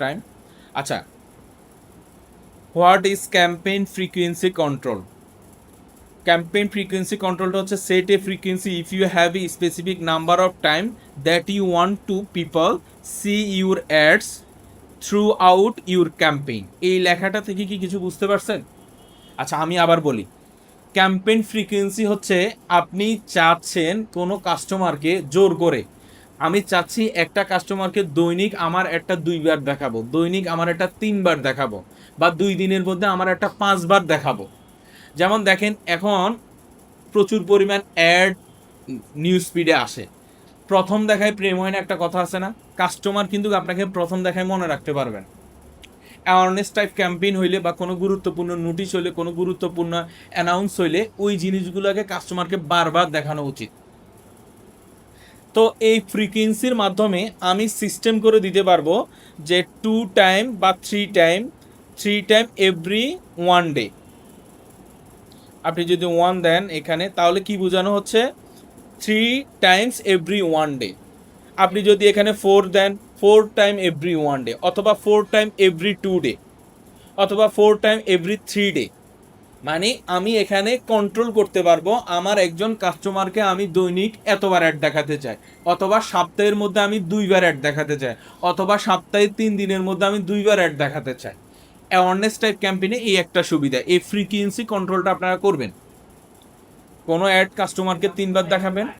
Time. আচ্ছা, what is campaign frequency control? Campaign frequency কন্ট্রোলটা হচ্ছে set a frequency if you have a specific number of time that you want to people see your ads throughout your campaign. এই লেখাটা থেকে কি কিছু বুঝতে পারছেন? আচ্ছা, আমি আবার বলি, ক্যাম্পেইন ফ্রিকোয়েন্সি হচ্ছে আপনি চাচ্ছেন কোনো কাস্টমারকে জোর করে, আমি চাচ্ছি একটা কাস্টমারকে দৈনিক আমার একটা 2 বার দেখাবো, দৈনিক আমার একটা 3 বার দেখাবো, বা 2 দিনের মধ্যে আমার একটা 5 বার দেখাবো। যেমন দেখেন, এখন প্রচুর পরিমাণ অ্যাড নিউজ স্পিডে আসে। প্রথম দেখায় প্রেম হয় না, একটা কথা আছে না? কাস্টমার কিন্তু আপনাকে প্রথম দেখায় মনে রাখতে পারবেন। অ্যাওয়ারনেস টাইপ ক্যাম্পেইন হইলে বা কোনো গুরুত্বপূর্ণ নোটিশ হইলে, কোনো গুরুত্বপূর্ণ অ্যানাউন্স হইলে ওই জিনিসগুলোকে কাস্টমারকে বারবার দেখানো উচিত। তো এই ফ্রিকোয়েন্সির মাধ্যমে আমি সিস্টেম করে দিতে পারবো যে 2 টাইম বা 3 টাইম, 3 টাইম এভরি 1 ডে। আপনি যদি 1 দেন এখানে, তাহলে কি বোঝানো হচ্ছে? 3 টাইমস এভরি 1 ডে। আপনি যদি এখানে 4 দেন, 4 টাইম এভরি 1 ডে, অথবা 4 টাইম এভরি 2 ডে, অথবা 4 টাইম এভরি 3 ডে। মানে আমি এখানে কন্ট্রোল করতে পারবো আমার একজন কাস্টমারকে আমি দৈনিক এতবার অ্যাড দেখাতে চাই, অথবা সপ্তাহের মধ্যে আমি 2 বার অ্যাড দেখাতে চাই, অথবা সপ্তাহে 3 দিনের মধ্যে আমি 2 বার অ্যাড দেখাতে চাই। অ্যাওয়ারনেস টাইপ ক্যাম্পেইনে এই একটা সুবিধা, এই ফ্রিকোয়েন্সি কন্ট্রোলটা আপনারা করবেন। কোনো অ্যাড কাস্টমারকে 3 বার দেখাবেন,